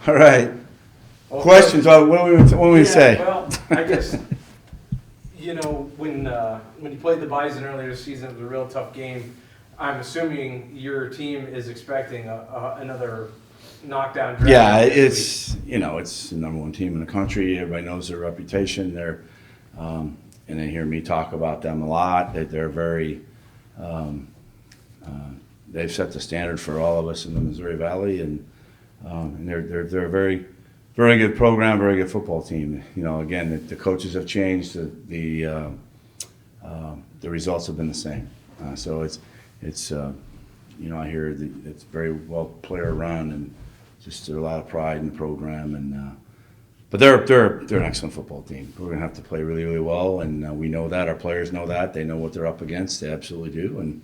All right. Okay. Questions? What do we say? Well, I guess, you know, when you played the Bison earlier this season, it was a real tough game. I'm assuming your team is expecting another knockdown drag. Yeah, it's it's the number one team in the country. Everybody knows their reputation. And they hear me talk about them a lot. That they're very, they've set the standard for all of us in the Missouri Valley, and they're a very, very good program, very good football team. You know, again, the coaches have changed. The results have been the same. So it's I hear it's very well player run, and just a lot of pride in the program. And but they're an excellent football team. We're gonna have to play really, really well, and we know that. Our players know that. They know what they're up against. They absolutely do. And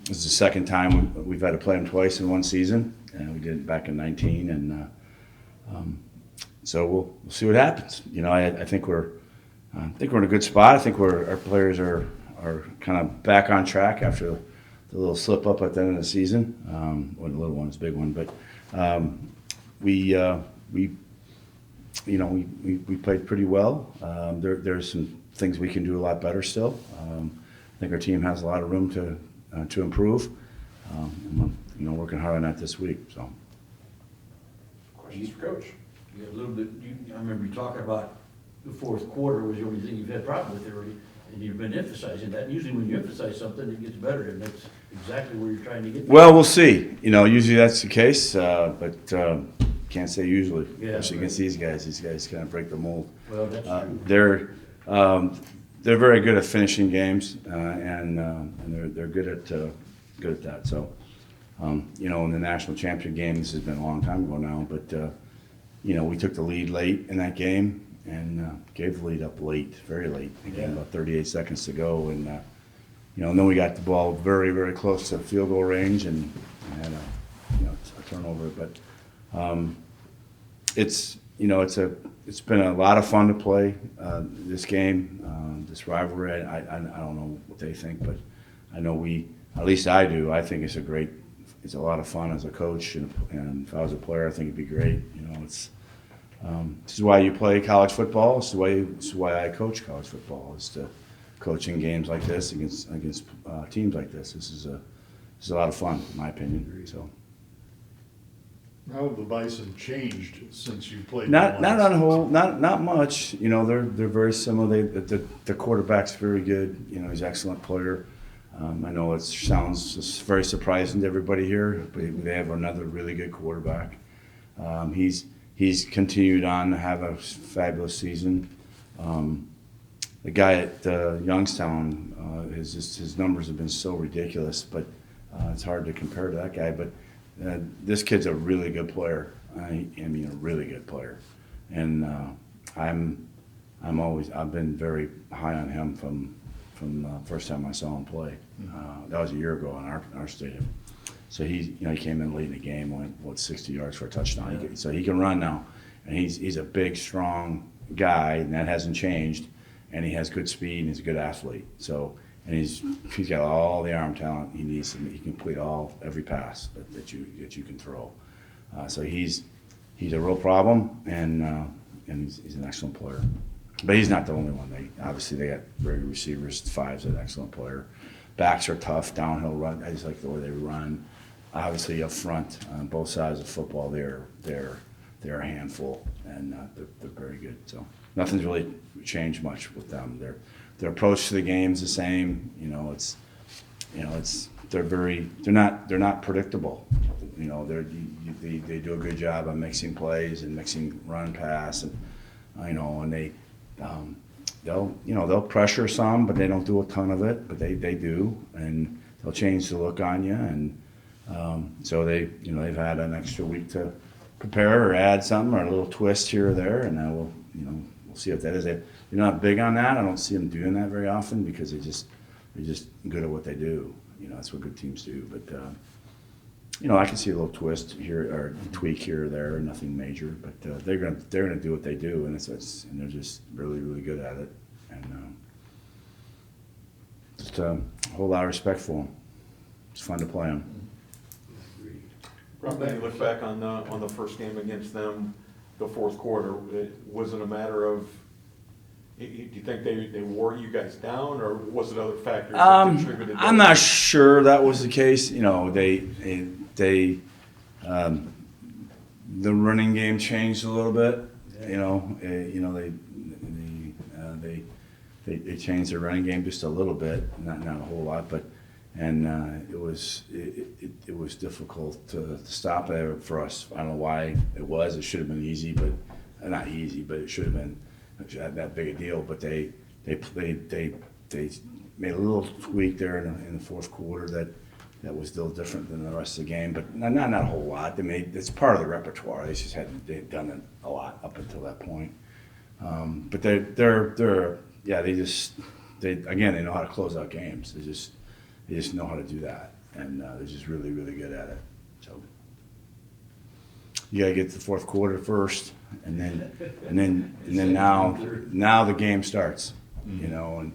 this is the second time we've had to play them twice in one season, and we did it back in 2019. And so we'll see what happens. You know, I think we're in a good spot. I think our players are kind of back on track after the little slip up at the end of the season. Well, the little one is a big one, but we played pretty well. There's some things we can do a lot better still. I think our team has a lot of room to improve. And we're working hard on that this week. So, Questions for Coach? You got a little bit. I remember you talking about the fourth quarter was the only thing you've had problem with already, and you've been emphasizing that. And usually, when you emphasize something, it gets better, and that's exactly where you're trying to get. well, we'll see. Usually that's the case, but can't say usually. Yeah, especially against these guys. These guys kind of break the mold. Well, that's true. They're very good at finishing games, and they're good at that. So, in the national championship game, this has been a long time ago now, but we took the lead late in that game and gave the lead up late, very late. Again, about 38 seconds to go, and and then we got the ball very, very close to field goal range and had a turnover. But it's been a lot of fun to play this game, this rivalry. I don't know what they think, but I know at least I do. I think it's a lot of fun as a coach, and if I was a player, I think it'd be great. This is why you play college football. This is why I coach college football, is to coach in games like this against teams like this. This is a lot of fun, in my opinion. So. How have the Bison changed since you played? Not on a whole, not much. They're very similar. The quarterback's very good. He's an excellent player. I know it sounds very surprising to everybody here, but they have another really good quarterback. He's continued on to have a fabulous season. The guy at Youngstown, his numbers have been so ridiculous, but it's hard to compare to that guy. But this kid's a really good player. I mean, a really good player, and I've been very high on him from the first time I saw him play. That was a year ago in our stadium. So he came in late in the game, went 60 yards for a touchdown. So he can run now, and he's a big, strong guy, and that hasn't changed. And he has good speed, and he's a good athlete. So. And he's got all the arm talent he needs. He can complete every pass that you can throw. So he's a real problem, and he's an excellent player. But he's not the only one. They got very good receivers. Five's an excellent player. Backs are tough, downhill run. I just like the way they run. Obviously up front, on both sides of football, they're a handful, and they're very good. So nothing's really changed much with them. Their approach to the game's the same. They're not predictable. They do a good job of mixing plays and mixing run pass, and they'll pressure some, but they don't do a ton of it. But they do, and they'll change the look on you, and so they've had an extra week to prepare or add something or a little twist here or there, and we'll see if that is it. They're not big on that. I don't see them doing that very often because they're just good at what they do. That's what good teams do. But I can see a little twist here or tweak here or there, nothing major. But they're gonna do what they do, and they're just really, really good at it. And just a whole lot of respect for them. It's fun to play them. Brock, when you look back on the first game against them, the fourth quarter, was it a matter of, do you think they wore you guys down, or was it other factors that contributed? I'm not sure that was the case. You know, the running game changed a little bit. You know, they changed their running game just a little bit, not a whole lot, but it was difficult to stop it for us. I don't know why it was. It should have been easy, but not easy, but it should have been that big a deal. But they made a little tweak there in the fourth quarter that was still different than the rest of the game, but not a whole lot. It's part of the repertoire. They'd done it a lot up until that point. But they know how to close out games. They just know how to do that, and they're just really, really good at it. So you gotta get to the fourth quarter first, and then now the game starts. You know, and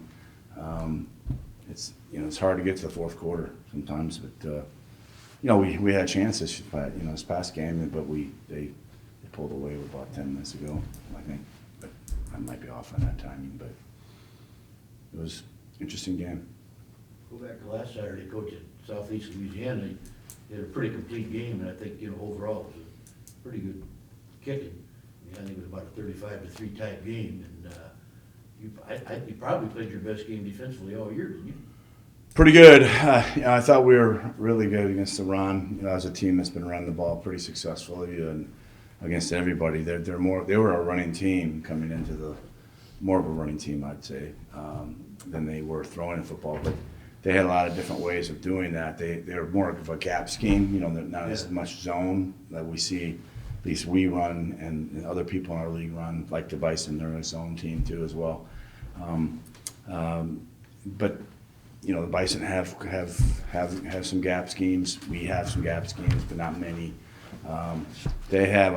it's hard to get to the fourth quarter sometimes, but we had chances, this past game, but they pulled away about 10 minutes ago, I think. But I might be off on that timing, but it was an interesting game. Go back to last Saturday, coach at Southeast Louisiana, they had a pretty complete game, and I think, overall it was a pretty good kicking. I think it was about a 35-3 type game, and you probably played your best game defensively all year, didn't you? Pretty good. I thought we were really good against the run. As a team that's been running the ball pretty successfully and against everybody. They were a running team coming into more of a running team, I'd say, than they were throwing football. But they had a lot of different ways of doing that. They were more of a gap scheme. Not as much zone that we see. At least we run and other people in our league run, like the Bison. They're a zone team too as well. But the Bison have some gap schemes. We have some gap schemes, but not many. They had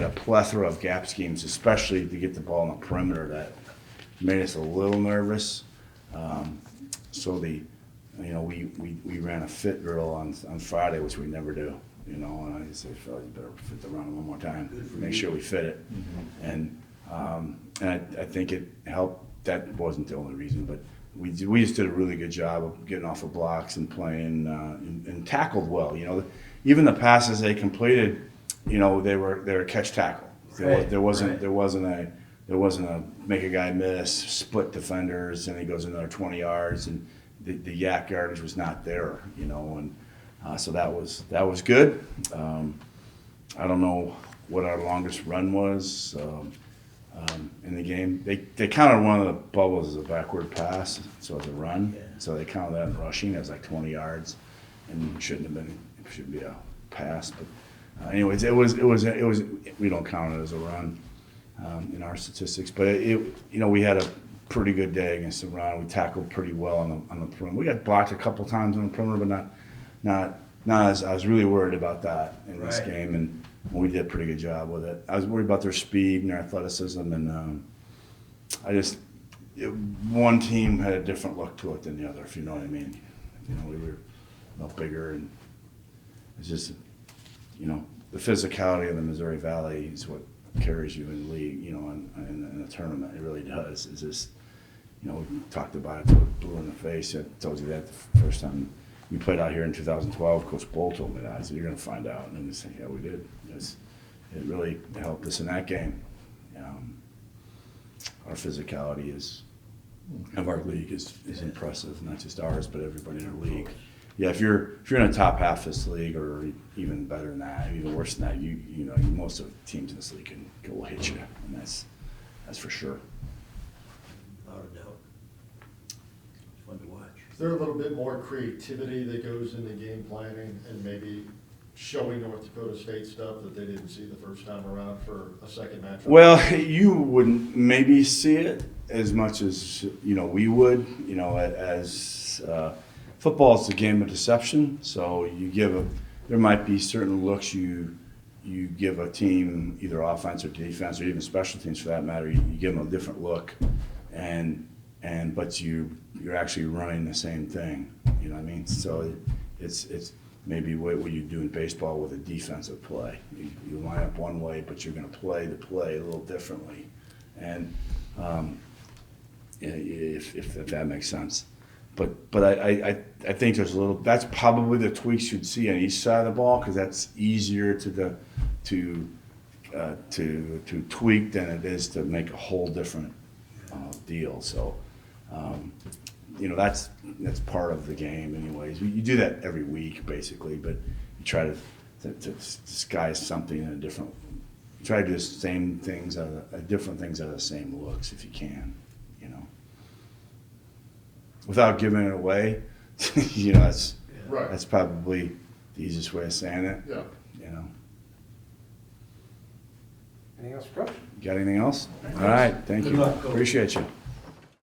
a plethora of gap schemes, especially to get the ball on the perimeter, that made us a little nervous. So we ran a fit drill on Friday, which we never do. And I said, Phil, you better fit the run one more time, make sure we fit it. Mm-hmm. And I think it helped. That wasn't the only reason, but we just did a really good job of getting off of blocks and playing and tackled well. Even the passes they completed, they were catch tackle. There wasn't a make a guy miss, split defenders, and he goes another 20 yards, and the yak yardage was not there. So that was good. I don't know what our longest run was in the game. They counted one of the bubbles as a backward pass, so as a run. Yeah. So they counted that in rushing as like 20 yards, and it shouldn't be a pass. But anyways, it was. We don't count it as a run in our statistics, but we had a pretty good day against the run. We tackled pretty well on the perimeter. We got blocked a couple times on the perimeter, but not as I was really worried about that in this game, and we did a pretty good job with it. I was worried about their speed and their athleticism, and one team had a different look to it than the other, if you know what I mean. We were a little bigger, and it's just, the physicality of the Missouri Valley is what carries you in the league, in the tournament. It really does. It's just, we talked about it till it blew in the face. I told you that the first time we played out here in 2012. Coach Bull told me that. I said, you're going to find out. And I said, yeah, we did. It really helped us in that game. Our physicality of our league is impressive, not just ours, but everybody in our league. Yeah, if you're in the top half of this league, or even better than that, even worse than that, most of the teams in this league will hit you, and that's for sure. Without a doubt. It's fun to watch. Is there a little bit more creativity that goes into game planning and maybe showing North Dakota State stuff that they didn't see the first time around for a second match? Well, you wouldn't maybe see it as much as we would. As football is a game of deception, so there might be certain looks you give a team, either offense or defense, or even special teams for that matter. You give them a different look, but you're actually running the same thing. You know what I mean? So it's maybe what you do in baseball with a defensive play. You line up one way, but you're going to play the play a little differently, and if that makes sense. But I think there's a little. That's probably the tweaks you'd see on each side of the ball, because that's easier to tweak than it is to make a whole different deal. So, that's part of the game, anyways. You do that every week, basically, but you try to disguise something in a different. You try to do the same things, different things out of the same looks, if you can, without giving it away. That's Right. that's probably the easiest way of saying it. Yeah. Anything else, Coach? Got anything else? All right, thank Good you. luck, Coach. Appreciate you.